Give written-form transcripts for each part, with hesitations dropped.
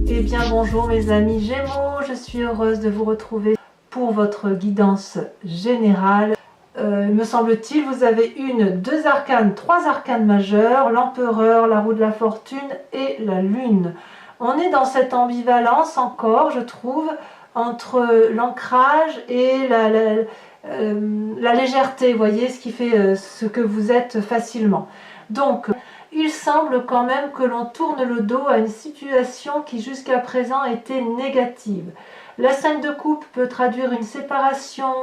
Eh bien bonjour mes amis Gémeaux, je suis heureuse de vous retrouver pour votre guidance générale. Me semble-t-il, vous avez deux arcanes, trois arcanes majeurs, l'empereur, la roue de la fortune et la lune. On est dans cette ambivalence encore, je trouve, entre l'ancrage et la légèreté, vous voyez, ce qui fait ce que vous êtes facilement. Donc, il semble quand même que l'on tourne le dos à une situation qui jusqu'à présent était négative. La 5 de coupe peut traduire une séparation,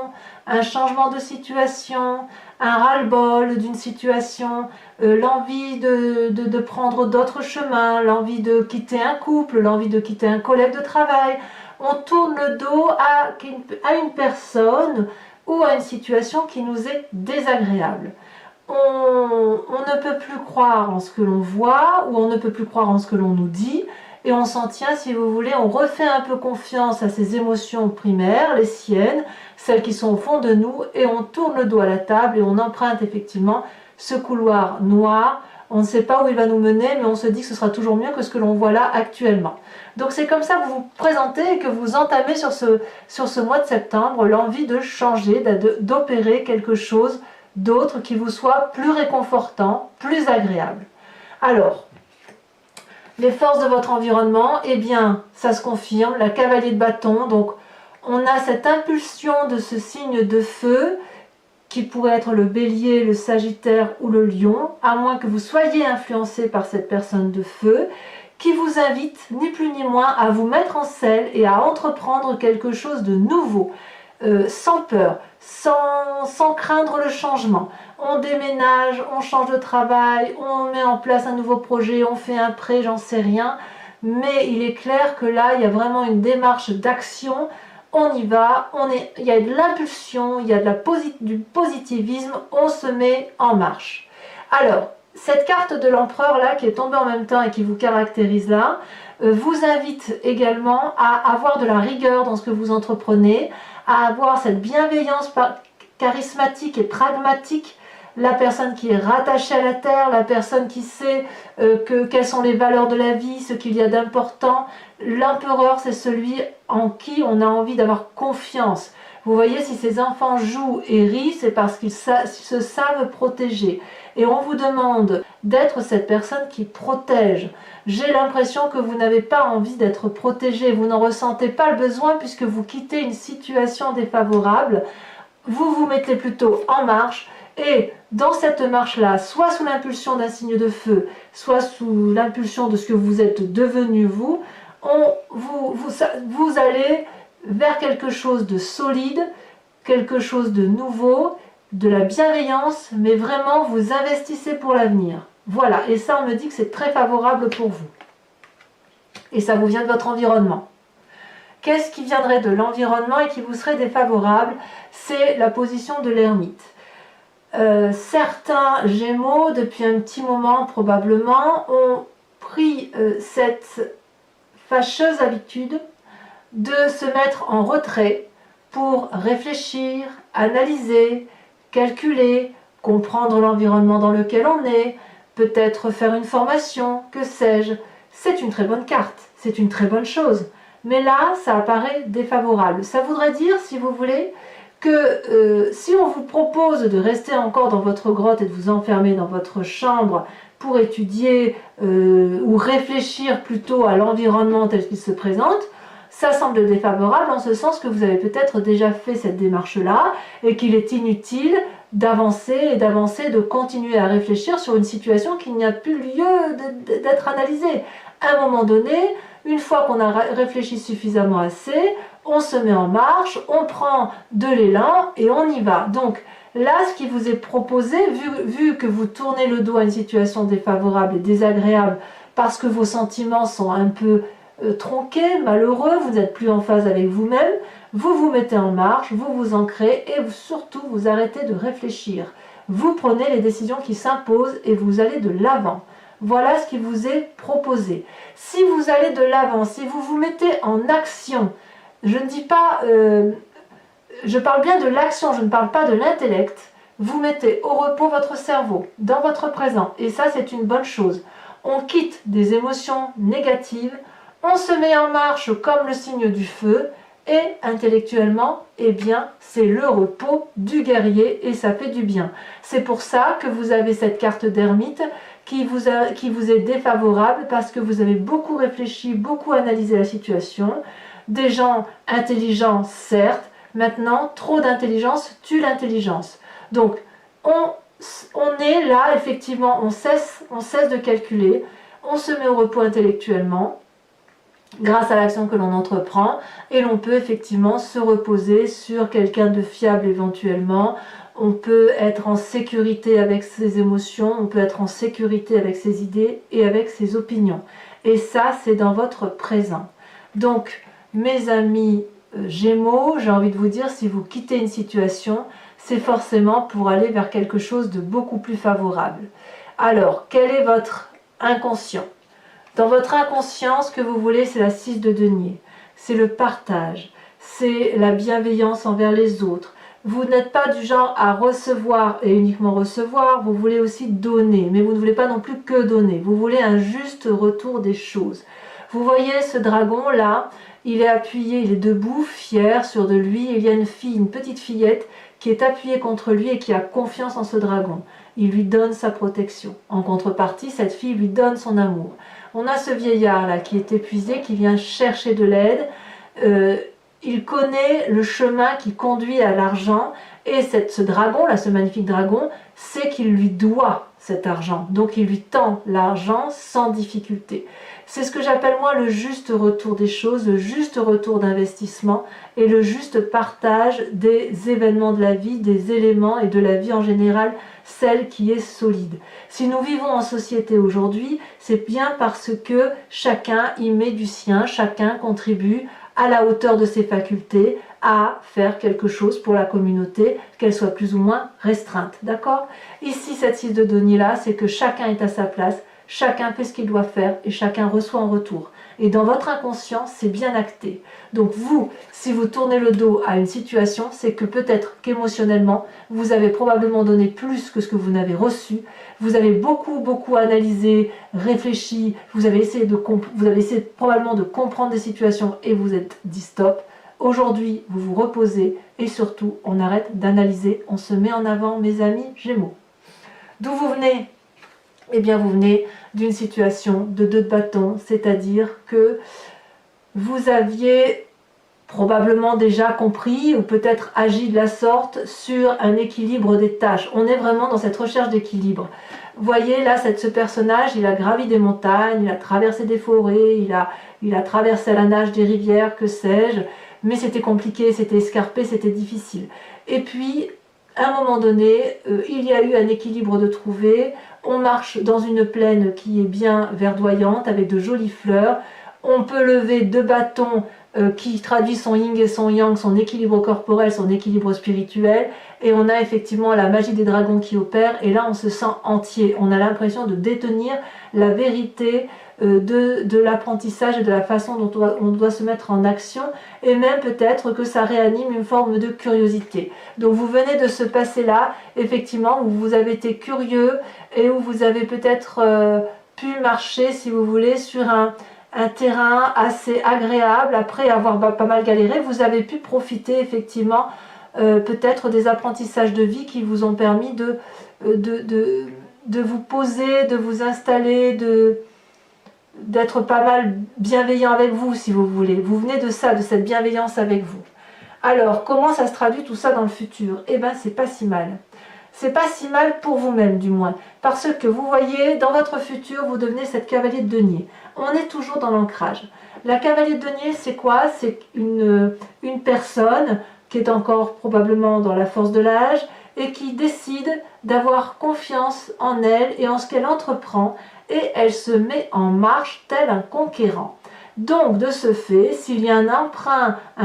un changement de situation, un ras-le-bol d'une situation, l'envie de prendre d'autres chemins, l'envie de quitter un couple, l'envie de quitter un collègue de travail. On tourne le dos à une personne ou à une situation qui nous est désagréable. On ne peut plus croire en ce que l'on voit ou on ne peut plus croire en ce que l'on nous dit et on s'en tient, si vous voulez, on refait un peu confiance à ces émotions primaires, les siennes, celles qui sont au fond de nous, et on tourne le dos à la table et on emprunte effectivement ce couloir noir. On ne sait pas où il va nous mener, mais on se dit que ce sera toujours mieux que ce que l'on voit là actuellement. Donc c'est comme ça que vous vous présentez et que vous entamez sur ce mois de septembre l'envie de changer, d'opérer quelque chose d'autre qui vous soit plus réconfortant, plus agréable. Alors, les forces de votre environnement, eh bien, ça se confirme, la cavalier de bâton, donc on a cette impulsion de ce signe de feu, qui pourrait être le bélier, le sagittaire ou le lion, à moins que vous soyez influencé par cette personne de feu, qui vous invite, ni plus ni moins, à vous mettre en selle et à entreprendre quelque chose de nouveau, sans peur, sans craindre le changement. On déménage, on change de travail, on met en place un nouveau projet, on fait un prêt, j'en sais rien. Mais il est clair que là, il y a vraiment une démarche d'action. On y va, il y a de l'impulsion, il y a du positivisme, on se met en marche. Alors, cette carte de l'empereur là, qui est tombée en même temps et qui vous caractérise là, vous invite également à avoir de la rigueur dans ce que vous entreprenez, à avoir cette bienveillance charismatique et pragmatique, la personne qui est rattachée à la terre, la personne qui sait quelles sont les valeurs de la vie, ce qu'il y a d'important. L'empereur, c'est celui en qui on a envie d'avoir confiance. Vous voyez, si ces enfants jouent et rient, c'est parce qu'ils se savent protéger. Et on vous demande d'être cette personne qui protège. J'ai l'impression que vous n'avez pas envie d'être protégé, vous n'en ressentez pas le besoin puisque vous quittez une situation défavorable. Vous vous mettez plutôt en marche et dans cette marche-là, soit sous l'impulsion d'un signe de feu, soit sous l'impulsion de ce que vous êtes devenu vous, vous allez vers quelque chose de solide, quelque chose de nouveau, de la bienveillance, mais vraiment vous investissez pour l'avenir. Voilà, et ça on me dit que c'est très favorable pour vous. Et ça vous vient de votre environnement. Qu'est-ce qui viendrait de l'environnement et qui vous serait défavorable? C'est la position de l'ermite. Certains Gémeaux, depuis un petit moment probablement, ont pris cette fâcheuse habitude de se mettre en retrait pour réfléchir, analyser, calculer, comprendre l'environnement dans lequel on est, peut-être faire une formation, que sais-je. C'est une très bonne carte, c'est une très bonne chose. Mais là, ça apparaît défavorable. Ça voudrait dire, si vous voulez, que si on vous propose de rester encore dans votre grotte et de vous enfermer dans votre chambre pour étudier ou réfléchir plutôt à l'environnement tel qu'il se présente, ça semble défavorable en ce sens que vous avez peut-être déjà fait cette démarche-là et qu'il est inutile d'avancer, de continuer à réfléchir sur une situation qui n'a plus lieu d'être analysée. À un moment donné, une fois qu'on a réfléchi suffisamment assez, on se met en marche, on prend de l'élan et on y va. Donc là, ce qui vous est proposé, vu que vous tournez le dos à une situation défavorable et désagréable parce que vos sentiments sont un peu tronqués, malheureux, vous n'êtes plus en phase avec vous-même, vous vous mettez en marche, vous vous ancrez et surtout vous arrêtez de réfléchir. Vous prenez les décisions qui s'imposent et vous allez de l'avant. Voilà ce qui vous est proposé. Si vous allez de l'avant, si vous vous mettez en action, je ne dis pas, je parle bien de l'action, je ne parle pas de l'intellect, vous mettez au repos votre cerveau, dans votre présent, et ça c'est une bonne chose. On quitte des émotions négatives, On se met en marche comme le signe du feu et intellectuellement, eh bien, c'est le repos du guerrier et ça fait du bien. C'est pour ça que vous avez cette carte d'ermite qui vous est défavorable parce que vous avez beaucoup réfléchi, beaucoup analysé la situation. Des gens intelligents, certes, maintenant, trop d'intelligence tue l'intelligence. Donc, on est là, effectivement, on cesse de calculer, on se met au repos intellectuellement, grâce à l'action que l'on entreprend, et l'on peut effectivement se reposer sur quelqu'un de fiable éventuellement. On peut être en sécurité avec ses émotions, on peut être en sécurité avec ses idées et avec ses opinions. Et ça, c'est dans votre présent. Donc, mes amis Gémeaux, j'ai envie de vous dire, si vous quittez une situation, c'est forcément pour aller vers quelque chose de beaucoup plus favorable. Alors, quel est votre inconscient? Dans votre inconscient, ce que vous voulez, c'est la 6 de denier. C'est le partage, c'est la bienveillance envers les autres. Vous n'êtes pas du genre à recevoir et uniquement recevoir, vous voulez aussi donner, mais vous ne voulez pas non plus que donner. Vous voulez un juste retour des choses. Vous voyez ce dragon là, il est appuyé, il est debout, fier, sûr de lui. Il y a une fille, une petite fillette qui est appuyée contre lui et qui a confiance en ce dragon. Il lui donne sa protection. En contrepartie, cette fille lui donne son amour. On a ce vieillard là qui est épuisé, qui vient chercher de l'aide. Il connaît le chemin qui conduit à l'argent et ce dragon là, ce magnifique dragon, sait qu'il lui doit cet argent. Donc il lui tend l'argent sans difficulté. C'est ce que j'appelle moi le juste retour des choses, le juste retour d'investissement et le juste partage des événements de la vie, des éléments et de la vie en général, celle qui est solide. Si nous vivons en société aujourd'hui, c'est bien parce que chacun y met du sien, chacun contribue à la hauteur de ses facultés à faire quelque chose pour la communauté, qu'elle soit plus ou moins restreinte. D'accord? Ici, cette 6 de denier là, c'est que chacun est à sa place, chacun fait ce qu'il doit faire et chacun reçoit en retour. Et dans votre inconscient, c'est bien acté. Donc vous, si vous tournez le dos à une situation, c'est que peut-être qu'émotionnellement, vous avez probablement donné plus que ce que vous n'avez reçu. Vous avez beaucoup analysé, réfléchi, vous avez essayé probablement de comprendre des situations et vous êtes dit stop. Aujourd'hui, vous vous reposez et surtout, on arrête d'analyser, on se met en avant, mes amis Gémeaux. D'où vous venez? Eh bien, vous venez d'une situation de 2 de bâton, c'est-à-dire que vous aviez probablement déjà compris ou peut-être agi de la sorte sur un équilibre des tâches. On est vraiment dans cette recherche d'équilibre. Vous voyez là, ce personnage, il a gravi des montagnes, il a traversé des forêts, il a traversé à la nage des rivières, que sais-je, mais c'était compliqué, c'était escarpé, c'était difficile. Et puis, à un moment donné, il y a eu un équilibre de trouver. On marche dans une plaine qui est bien verdoyante, avec de jolies fleurs. On peut lever 2 bâtons qui traduisent son yin et son yang, son équilibre corporel, son équilibre spirituel. Et on a effectivement la magie des dragons qui opère. Et là, on se sent entier. On a l'impression de détenir la vérité de l'apprentissage et de la façon dont on doit se mettre en action. Et même peut-être que ça réanime une forme de curiosité. Donc vous venez de ce passé-là, effectivement, où vous avez été curieux et où vous avez peut-être pu marcher, si vous voulez, sur un terrain assez agréable. Après avoir pas mal galéré, vous avez pu profiter effectivement peut-être des apprentissages de vie qui vous ont permis de vous poser, de vous installer, d'être pas mal bienveillant avec vous, si vous voulez. Vous venez de ça, de cette bienveillance avec vous. Alors, comment ça se traduit tout ça dans le futur? Eh bien, c'est pas si mal. C'est pas si mal pour vous-même, du moins. Parce que vous voyez, dans votre futur, vous devenez cette cavalier de denier. On est toujours dans l'ancrage. La cavalier de denier, c'est quoi? C'est une personne qui est encore probablement dans la force de l'âge et qui décide d'avoir confiance en elle et en ce qu'elle entreprend et elle se met en marche tel un conquérant. Donc, de ce fait, s'il y a un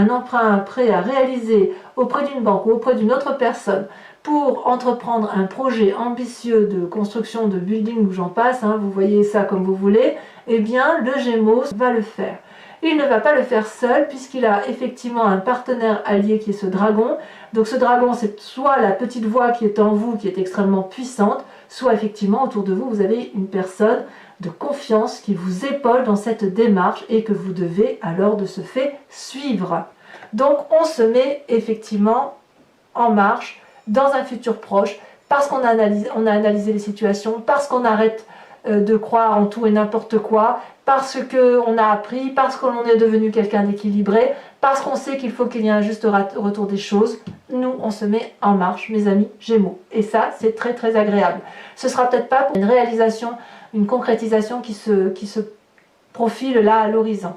emprunt prêt à réaliser auprès d'une banque ou auprès d'une autre personne pour entreprendre un projet ambitieux de construction de building ou j'en passe, vous voyez ça comme vous voulez, eh bien, le Gémeaux va le faire. Il ne va pas le faire seul puisqu'il a effectivement un partenaire allié qui est ce dragon. Donc ce dragon, c'est soit la petite voix qui est en vous, qui est extrêmement puissante, soit effectivement autour de vous, vous avez une personne de confiance qui vous épaule dans cette démarche et que vous devez alors de ce fait suivre. Donc on se met effectivement en marche dans un futur proche parce qu'on a analysé les situations, parce qu'on arrête de croire en tout et n'importe quoi, parce qu'on a appris, parce qu'on est devenu quelqu'un d'équilibré, parce qu'on sait qu'il faut qu'il y ait un juste retour des choses. Nous, on se met en marche, mes amis Gémeaux. Et ça, c'est très très agréable. Ce sera peut-être pas pour une réalisation, une concrétisation qui se profile là à l'horizon.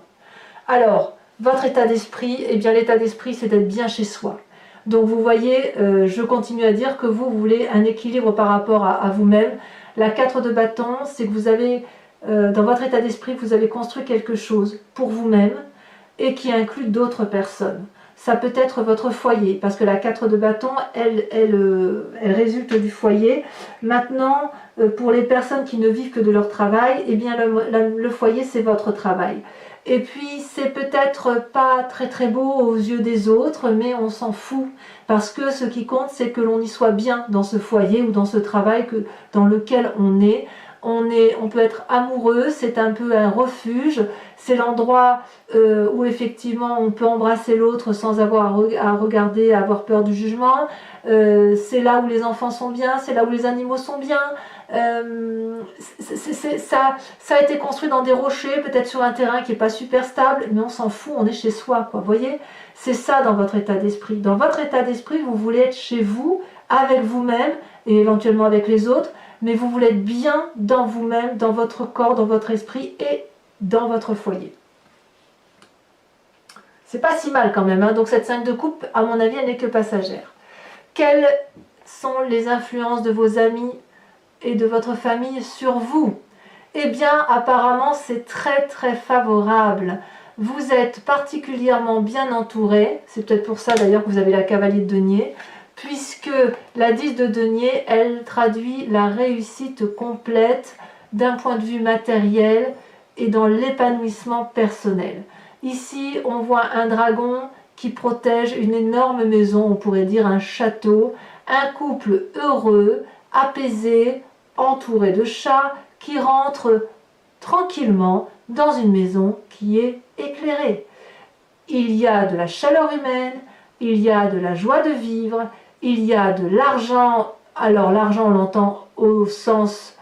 Alors, votre état d'esprit, eh bien l'état d'esprit, c'est d'être bien chez soi. Donc vous voyez, je continue à dire que vous voulez un équilibre par rapport à vous-même. La 4 de bâton, c'est que vous avez, dans votre état d'esprit, vous avez construit quelque chose pour vous-même et qui inclut d'autres personnes. Ça peut être votre foyer, parce que la 4 de bâton, elle résulte du foyer. Maintenant, pour les personnes qui ne vivent que de leur travail, eh bien le foyer, c'est votre travail. Et puis, c'est peut-être pas très très beau aux yeux des autres, mais on s'en fout. Parce que ce qui compte, c'est que l'on y soit bien dans ce foyer ou dans ce travail dans lequel on est. On peut être amoureux, c'est un peu un refuge, c'est l'endroit où effectivement on peut embrasser l'autre sans avoir à regarder, à avoir peur du jugement. C'est là où les enfants sont bien, c'est là où les animaux sont bien. Ça a été construit dans des rochers, peut-être sur un terrain qui n'est pas super stable, mais on s'en fout, on est chez soi, quoi. Vous voyez, c'est ça dans votre état d'esprit. Dans votre état d'esprit, vous voulez être chez vous, avec vous-même et éventuellement avec les autres, mais vous voulez être bien dans vous-même, dans votre corps, dans votre esprit et dans votre foyer. C'est pas si mal quand même, hein. Donc cette 5 de coupe, à mon avis, elle n'est que passagère. Quelles sont les influences de vos amis et de votre famille sur vous? Eh bien, apparemment, c'est très très favorable. Vous êtes particulièrement bien entouré. C'est peut-être pour ça d'ailleurs que vous avez la cavalier de denier, puisque la 10 de denier, elle traduit la réussite complète d'un point de vue matériel et dans l'épanouissement personnel. Ici, on voit un dragon qui protège une énorme maison, on pourrait dire un château, un couple heureux, apaisé, entouré de chats, qui rentre tranquillement dans une maison qui est éclairée. Il y a de la chaleur humaine, il y a de la joie de vivre, il y a de l'argent. Alors l'argent, on l'entend au sens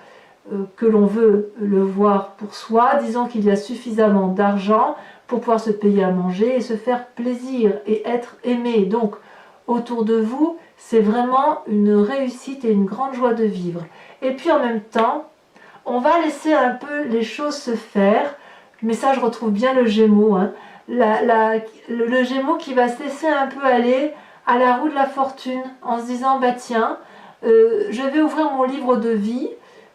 que l'on veut le voir pour soi. Disons qu'il y a suffisamment d'argent pour pouvoir se payer à manger et se faire plaisir et être aimé. Donc autour de vous, c'est vraiment une réussite et une grande joie de vivre. Et puis en même temps, on va laisser un peu les choses se faire. Mais ça, je retrouve bien le Gémeaux, hein. Le Gémeaux qui va se laisser un peu aller à la roue de la fortune en se disant, bah tiens, je vais ouvrir mon livre de vie,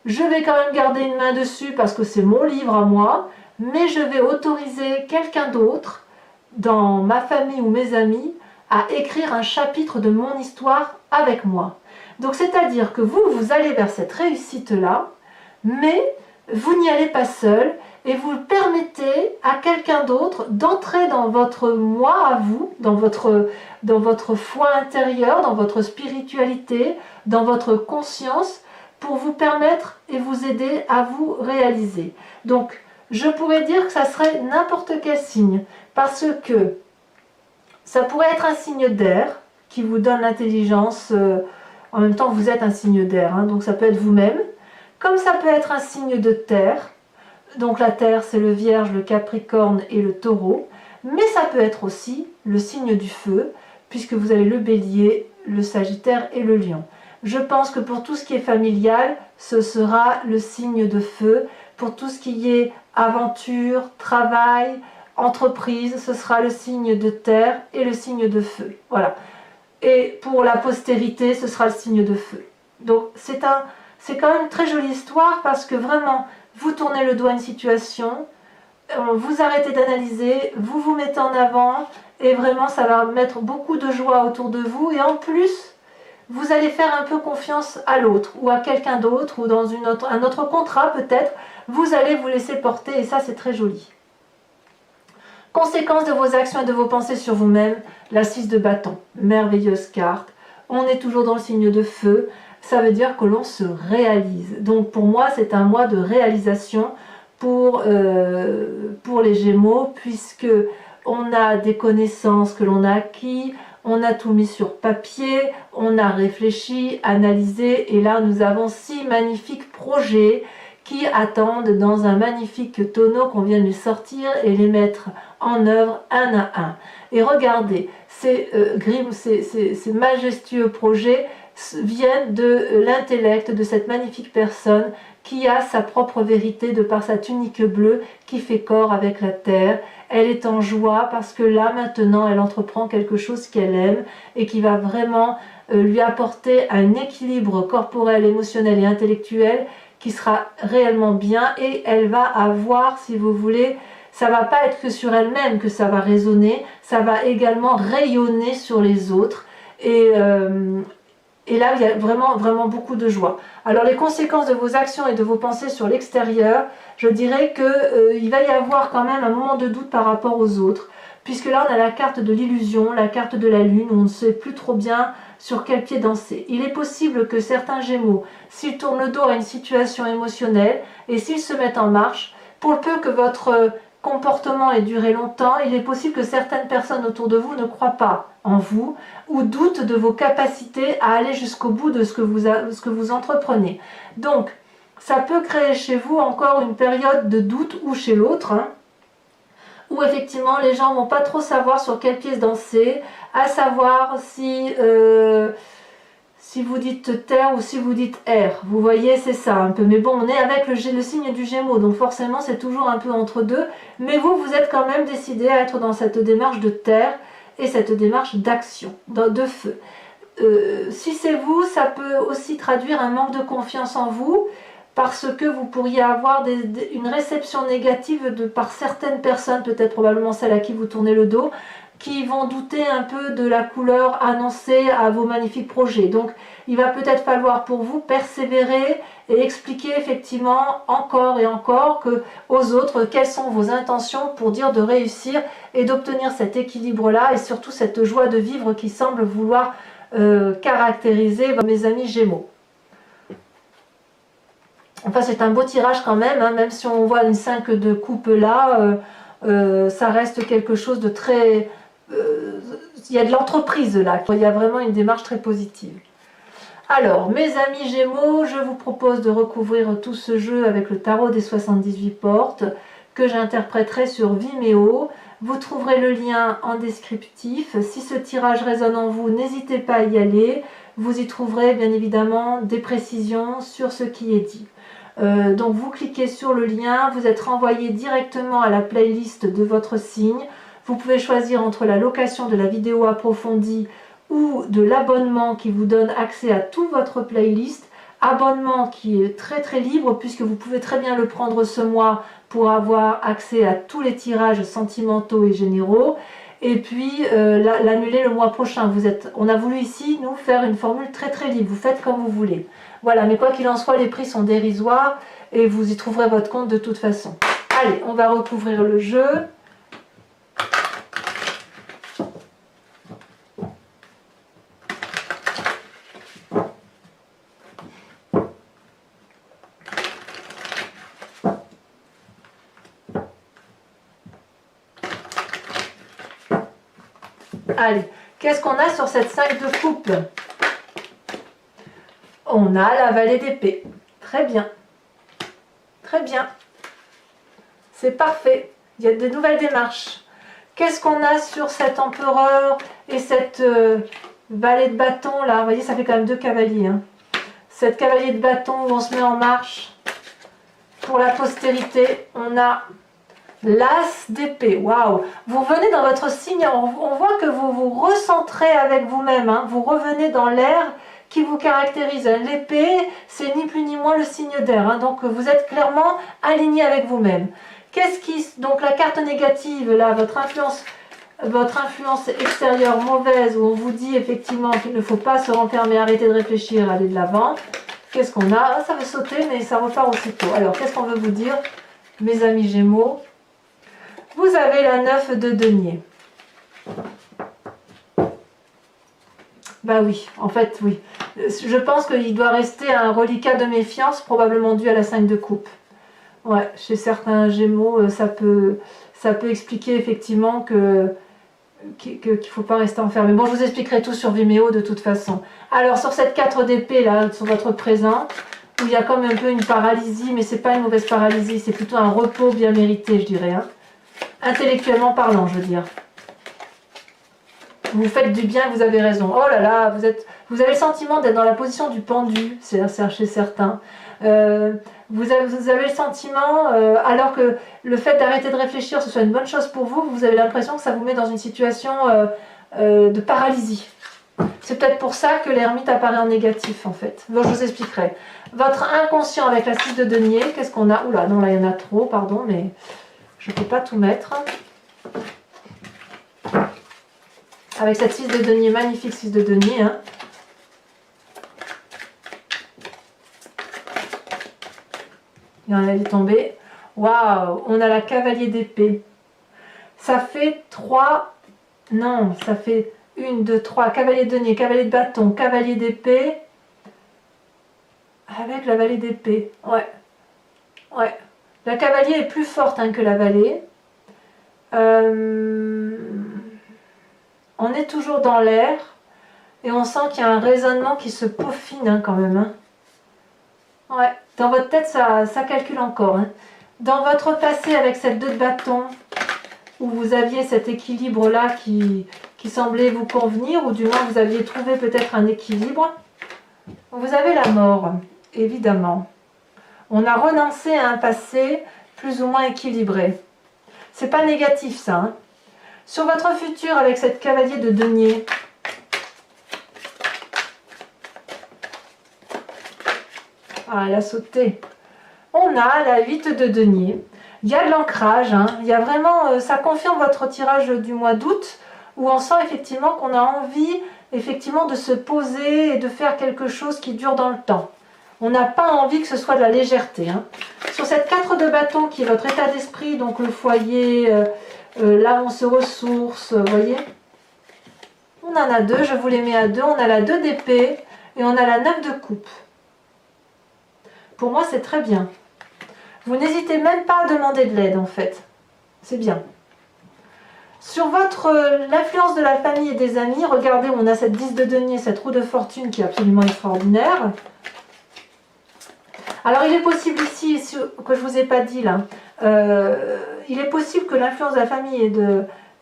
je vais quand même garder une main dessus parce que c'est mon livre à moi, mais je vais autoriser quelqu'un d'autre dans ma famille ou mes amis à écrire un chapitre de mon histoire avec moi. Donc c'est-à-dire que vous allez vers cette réussite-là, mais vous n'y allez pas seul, et vous permettez à quelqu'un d'autre d'entrer dans votre moi à vous, dans votre foi intérieure, dans votre spiritualité, dans votre conscience, pour vous permettre et vous aider à vous réaliser. Donc, je pourrais dire que ça serait n'importe quel signe, parce que ça pourrait être un signe d'air qui vous donne l'intelligence. En même temps, vous êtes un signe d'air, hein, donc ça peut être vous-même. Comme ça peut être un signe de terre. Donc la terre, c'est le Vierge, le Capricorne et le Taureau. Mais ça peut être aussi le signe du feu, puisque vous avez le Bélier, le Sagittaire et le Lion. Je pense que pour tout ce qui est familial, ce sera le signe de feu. Pour tout ce qui est aventure, travail, entreprise, ce sera le signe de terre et le signe de feu. Voilà. Et pour la postérité, ce sera le signe de feu. Donc c'est quand même une très jolie histoire parce que vraiment, vous tournez le doigt à une situation, vous arrêtez d'analyser, vous vous mettez en avant et vraiment ça va mettre beaucoup de joie autour de vous et en plus, vous allez faire un peu confiance à l'autre ou à quelqu'un d'autre ou dans un autre contrat peut-être, vous allez vous laisser porter et ça c'est très joli. Conséquence de vos actions et de vos pensées sur vous-même, la 6 de bâton, merveilleuse carte. On est toujours dans le signe de feu. ça veut dire que l'on se réalise. Donc pour moi, c'est un mois de réalisation pour les Gémeaux, puisque on a des connaissances que l'on a acquis, on a tout mis sur papier, on a réfléchi, analysé, et là nous avons 6 magnifiques projets qui attendent dans un magnifique tonneau qu'on vient de lui sortir et les mettre en œuvre un à un. Et regardez, ces majestueux projets viennent de l'intellect de cette magnifique personne qui a sa propre vérité de par sa tunique bleue qui fait corps avec la terre. Elle est en joie parce que là maintenant elle entreprend quelque chose qu'elle aime et qui va vraiment lui apporter un équilibre corporel, émotionnel et intellectuel qui sera réellement bien, et elle va avoir, si vous voulez, ça va pas être que sur elle-même que ça va résonner, ça va également rayonner sur les autres, et là il y a vraiment beaucoup de joie. Alors les conséquences de vos actions et de vos pensées sur l'extérieur, je dirais qu'il va y avoir quand même un moment de doute par rapport aux autres, puisque là on a la carte de l'illusion, la carte de la lune, où on ne sait plus trop bien sur quel pied danser. Il est possible que certains Gémeaux, s'ils tournent le dos à une situation émotionnelle et s'ils se mettent en marche, pour le peu que votre comportement ait duré longtemps, il est possible que certaines personnes autour de vous ne croient pas en vous ou doutent de vos capacités à aller jusqu'au bout de ce que vous entreprenez. Donc, ça peut créer chez vous encore une période de doute, ou chez l'autre, où effectivement les gens vont pas trop savoir sur quel pied danser, à savoir si vous dites terre ou si vous dites air. Vous voyez, c'est ça un peu. Mais bon, on est avec le signe du Gémeaux, donc forcément c'est toujours un peu entre deux. Mais vous êtes quand même décidé à être dans cette démarche de terre et cette démarche d'action, de feu. Si c'est vous, ça peut aussi traduire un manque de confiance en vous, parce que vous pourriez avoir une réception négative par certaines personnes, peut-être probablement celles à qui vous tournez le dos, qui vont douter un peu de la couleur annoncée à vos magnifiques projets. Donc il va peut-être falloir pour vous persévérer et expliquer effectivement encore et encore aux autres quelles sont vos intentions pour dire de réussir et d'obtenir cet équilibre-là, et surtout cette joie de vivre qui semble vouloir caractériser mes amis Gémeaux. Enfin, c'est un beau tirage quand même, hein, même si on voit une 5 de coupe là, ça reste quelque chose de très... il y a de l'entreprise là, il y a vraiment une démarche très positive. Alors, mes amis Gémeaux, je vous propose de recouvrir tout ce jeu avec le tarot des 78 portes, que j'interpréterai sur Vimeo. Vous trouverez le lien en descriptif. Si ce tirage résonne en vous, n'hésitez pas à y aller. Vous y trouverez bien évidemment des précisions sur ce qui est dit. Donc vous cliquez sur le lien, vous êtes renvoyé directement à la playlist de votre signe. Vous pouvez choisir entre la location de la vidéo approfondie ou de l'abonnement qui vous donne accès à toute votre playlist. Abonnement qui est très libre, puisque vous pouvez très bien le prendre ce mois pour avoir accès à tous les tirages sentimentaux et généraux, et puis l'annuler le mois prochain. On a voulu ici nous faire une formule très libre, vous faites comme vous voulez. Voilà, mais quoi qu'il en soit, les prix sont dérisoires et vous y trouverez votre compte de toute façon. Allez, on va recouvrir le jeu. Allez, qu'est-ce qu'on a sur cette 5 de coupe? On a la vallée d'épée. Très bien. Très bien. C'est parfait. Il y a de nouvelles démarches. Qu'est-ce qu'on a sur cet empereur et cette vallée de bâton là? Vous voyez, ça fait quand même 2 cavaliers. Hein. Cette cavalier de bâton où on se met en marche. Pour la postérité, on a l'as d'épée. Waouh! Vous revenez dans votre signe, on voit que vous vous recentrez avec vous-même. Hein. Vous revenez dans l'air qui vous caractérise. L'épée, c'est ni plus ni moins le signe d'air. Hein. Donc vous êtes clairement aligné avec vous-même. Donc la carte négative, là, votre influence extérieure mauvaise, où on vous dit effectivement qu'il ne faut pas se renfermer, arrêter de réfléchir, aller de l'avant. Qu'est-ce qu'on a? Ça veut sauter, mais ça repart aussitôt. Alors, qu'est-ce qu'on veut vous dire, mes amis Gémeaux? Vous avez la 9 de denier. Bah oui, en fait, oui. Je pense qu'il doit rester un reliquat de méfiance, probablement dû à la 5 de coupe. Ouais, chez certains Gémeaux, ça peut expliquer effectivement qu'il ne faut pas rester enfermé. Bon, je vous expliquerai tout sur Vimeo de toute façon. Alors, sur cette 4 d'épée, là, sur votre présent, où il y a comme un peu une paralysie, mais c'est pas une mauvaise paralysie, c'est plutôt un repos bien mérité, je dirais. Hein. Intellectuellement parlant, je veux dire. Vous faites du bien, vous avez raison. Oh là là, vous avez le sentiment d'être dans la position du pendu, c'est chez certains. Vous avez le sentiment, alors que le fait d'arrêter de réfléchir, ce soit une bonne chose pour vous, vous avez l'impression que ça vous met dans une situation de paralysie. C'est peut-être pour ça que l'ermite apparaît en négatif, en fait. Bon, je vous expliquerai. Votre inconscient avec la 6 de denier, qu'est-ce qu'on a? Oula, non, là, il y en a trop, pardon, mais je ne peux pas tout mettre. Avec cette 6 de denier, magnifique 6 de denier. Hein. Elle est tombée. Waouh, on a la cavalier d'épée. Ça fait 3... Non, ça fait 1, 2, 3. Cavalier de denier, cavalier de bâton, cavalier d'épée. Avec la vallée d'épée. Ouais. Ouais. La cavalier est plus forte hein, que la vallée. On est toujours dans l'air et on sent qu'il y a un raisonnement qui se peaufine hein, quand même. Hein. Ouais, dans votre tête ça calcule encore. Hein. Dans votre passé avec cette 2 de bâton, où vous aviez cet équilibre là qui semblait vous convenir, ou du moins vous aviez trouvé peut-être un équilibre, vous avez la mort, évidemment. On a renoncé à un passé plus ou moins équilibré. C'est pas négatif ça. Hein. Sur votre futur avec cette cavalier de denier, ah, elle a sauté. On a la 8 de denier. Il y a de l'ancrage. Hein. Il y a vraiment, ça confirme votre tirage du mois d'août, où on sent effectivement qu'on a envie effectivement de se poser et de faire quelque chose qui dure dans le temps. On n'a pas envie que ce soit de la légèreté. Hein. Sur cette 4 de bâton qui est votre état d'esprit, donc le foyer, là on se ressource, vous voyez. On en a 2, je vous les mets à 2. On a la 2 d'épée et on a la 9 de coupe. Pour moi, c'est très bien. Vous n'hésitez même pas à demander de l'aide, en fait. C'est bien. Sur l'influence de la famille et des amis, regardez, on a cette 10 de denier, cette roue de fortune qui est absolument extraordinaire. Alors, il est possible ici, que je ne vous ai pas dit là, il est possible que l'influence de la famille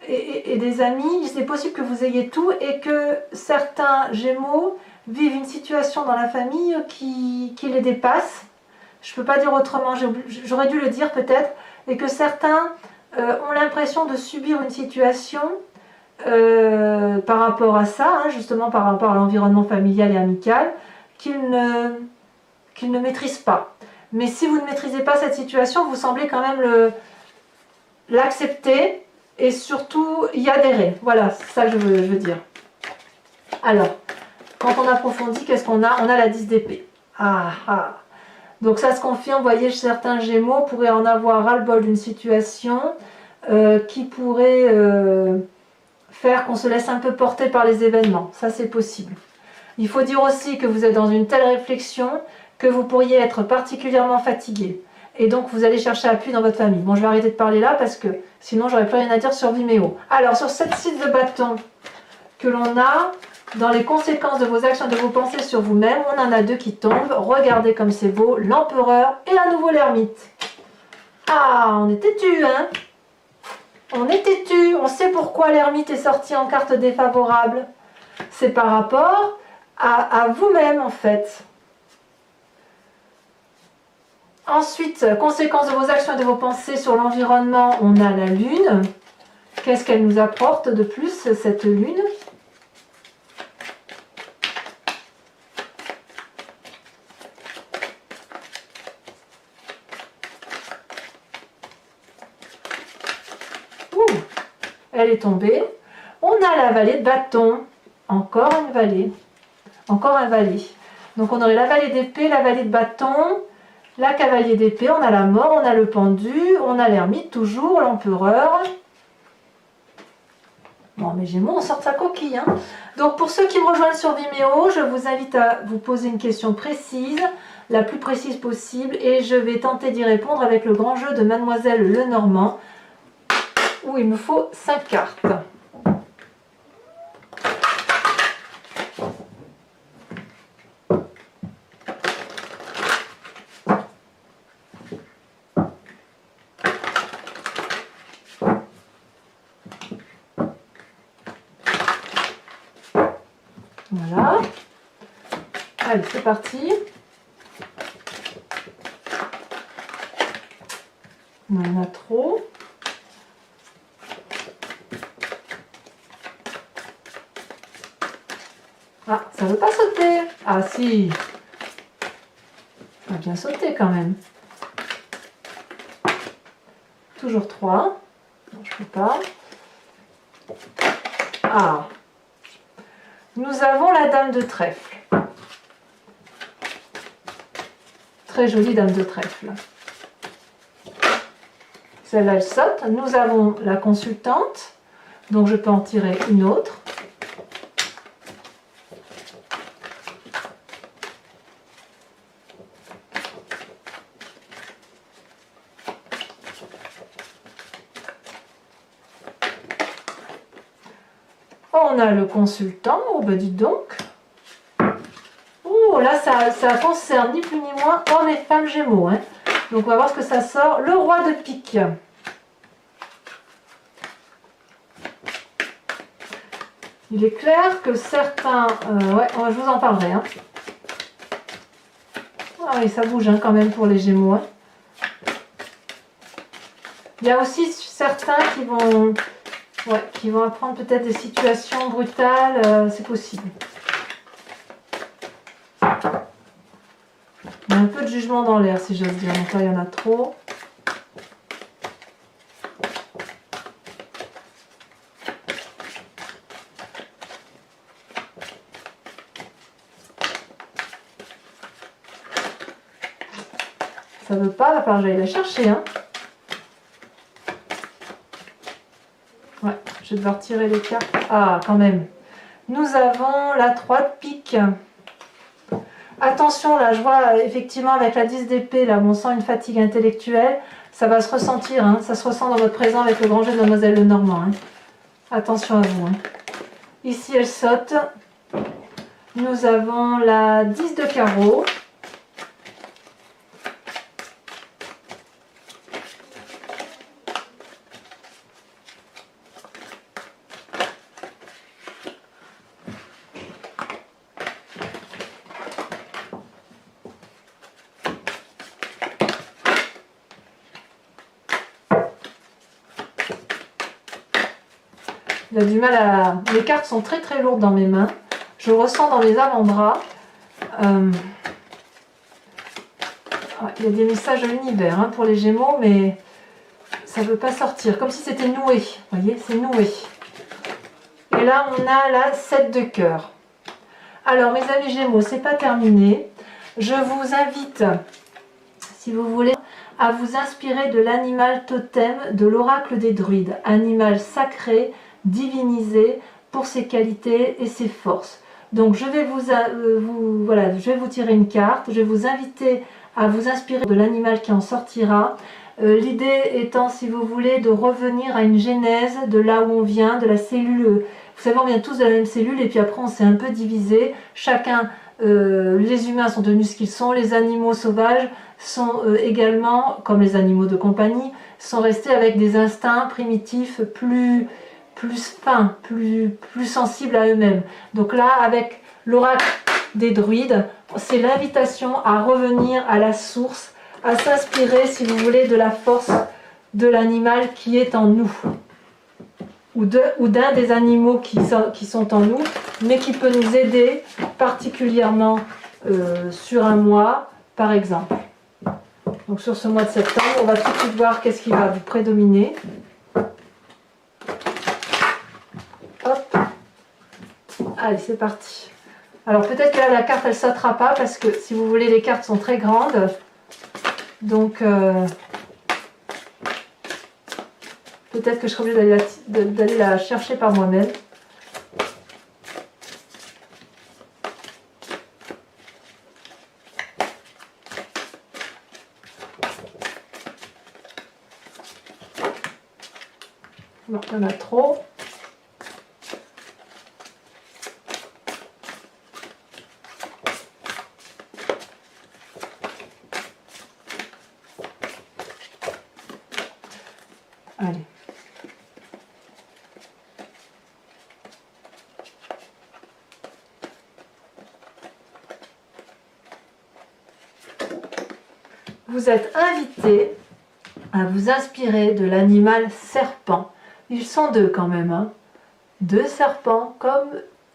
et des amis, c'est possible que vous ayez tout et que certains Gémeaux vivent une situation dans la famille qui les dépasse. Je ne peux pas dire autrement, j'aurais dû le dire peut-être, et que certains ont l'impression de subir une situation par rapport à ça, hein, justement par rapport à l'environnement familial et amical, qu'ils ne maîtrisent pas. Mais si vous ne maîtrisez pas cette situation, vous semblez quand même l'accepter et surtout y adhérer. Voilà, c'est ça que je veux dire. Alors, quand on approfondit, qu'est-ce qu'on a? On a la 10 d'épée. Ah, ah. Donc ça se confirme, vous voyez, certains Gémeaux pourraient en avoir ras-le-bol d'une situation qui pourrait faire qu'on se laisse un peu porter par les événements. Ça, c'est possible. Il faut dire aussi que vous êtes dans une telle réflexion que vous pourriez être particulièrement fatigué. Et donc, vous allez chercher appui dans votre famille. Bon, je vais arrêter de parler là parce que sinon, j'aurais plus rien à dire sur Vimeo. Alors, sur cette 6 de bâton que l'on a, dans les conséquences de vos actions, de vos pensées sur vous-même, on en a 2 qui tombent. Regardez comme c'est beau, l'empereur et à nouveau l'ermite. Ah, on est têtu, hein? On est têtu. On sait pourquoi l'ermite est sorti en carte défavorable. C'est par rapport à vous-même, en fait. Ensuite, conséquences de vos actions et de vos pensées sur l'environnement, on a la lune. Qu'est-ce qu'elle nous apporte de plus, cette lune? Ouh, elle est tombée. On a la vallée de bâton. Encore une vallée. Encore un valet. Donc on aurait la vallée d'épée, la vallée de bâton, la cavalier d'épée, on a la mort, on a le pendu, on a l'ermite toujours, l'empereur. Bon, mes Gémeaux, on sort sa coquille. Hein. Donc, pour ceux qui me rejoignent sur Vimeo, je vous invite à vous poser une question précise, la plus précise possible, et je vais tenter d'y répondre avec le grand jeu de Mademoiselle Lenormand, où il me faut 5 cartes. Voilà. Allez, c'est parti. Il y en a trop. Ah, ça veut pas sauter. Ah si. Ça a bien sauté quand même. Toujours 3. Non, je peux pas. Ah. Nous avons la dame de trèfle. Très jolie dame de trèfle. Celle-là, elle saute. Nous avons la consultante. Donc, je peux en tirer une autre. On a le consultant. Oh, ben dites donc. Oh, là, ça concerne ni plus ni moins hommes et femmes Gémeaux. Hein. Donc, on va voir ce que ça sort. Le roi de pique. Il est clair que certains... ouais, je vous en parlerai. Hein. Ah oui, ça bouge hein, quand même pour les Gémeaux. Hein. Il y a aussi certains qui vont apprendre peut-être des situations brutales. C'est possible. Il y a un peu de jugement dans l'air, si j'ose dire. Donc là, il y en a trop. Ça veut pas, il va falloir que j'aille la chercher. Hein. Ouais, je vais devoir tirer les cartes. Ah, quand même. Nous avons la 3 de pique. Attention, là, je vois effectivement avec la 10 d'épée, là, on sent une fatigue intellectuelle. Ça va se ressentir, hein. Ça se ressent dans votre présent avec le grand jeu de Mademoiselle Lenormand. Hein. Attention à vous. Hein. Ici, elle saute. Nous avons la 10 de carreau. Il a du mal à... Les cartes sont très très lourdes dans mes mains. Je le ressens dans mes avant-bras. Il y a des messages de l'univers hein, pour les Gémeaux, mais ça ne veut pas sortir. Comme si c'était noué. Vous voyez, c'est noué. Et là, on a la 7 de cœur. Alors, mes amis Gémeaux, c'est pas terminé. Je vous invite, si vous voulez, à vous inspirer de l'animal totem de l'oracle des druides. Animal sacré, divinisé pour ses qualités et ses forces. Donc je vais je vais vous tirer une carte, je vais vous inviter à vous inspirer de l'animal qui en sortira. L'idée étant, si vous voulez, de revenir à une genèse de là où on vient, de la cellule. Vous savez, on vient tous de la même cellule et puis après on s'est un peu divisé. Chacun, les humains sont devenus ce qu'ils sont, les animaux sauvages sont également, comme les animaux de compagnie, sont restés avec des instincts primitifs plus fins, plus sensibles à eux-mêmes. Donc là, avec l'oracle des druides, c'est l'invitation à revenir à la source, à s'inspirer, si vous voulez, de la force de l'animal qui est en nous, ou d'un des animaux qui sont en nous, mais qui peut nous aider particulièrement sur un mois, par exemple. Donc sur ce mois de septembre, on va tout de suite voir qu'est-ce qui va vous prédominer. Hop. Allez, c'est parti. Alors peut-être que là, la carte, elle ne sautera pas parce que, si vous voulez, les cartes sont très grandes. Donc, Peut-être que je serai obligée d'aller la chercher par moi-même. Non, il y en a trop. Allez. Vous êtes invité à vous inspirer de l'animal serpent. Ils sont deux quand même, hein. Deux serpents comme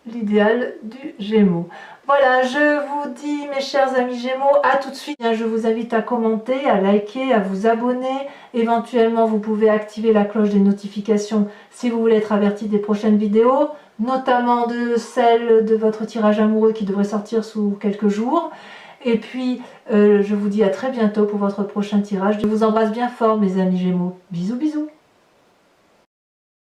l'idéal du Gémeaux. Voilà, je vous dis mes chers amis Gémeaux, à tout de suite. Je vous invite à commenter, à liker, à vous abonner. Éventuellement, vous pouvez activer la cloche des notifications si vous voulez être averti des prochaines vidéos, notamment de celle de votre tirage amoureux qui devrait sortir sous quelques jours. Et puis, je vous dis à très bientôt pour votre prochain tirage. Je vous embrasse bien fort mes amis Gémeaux. Bisous, bisous.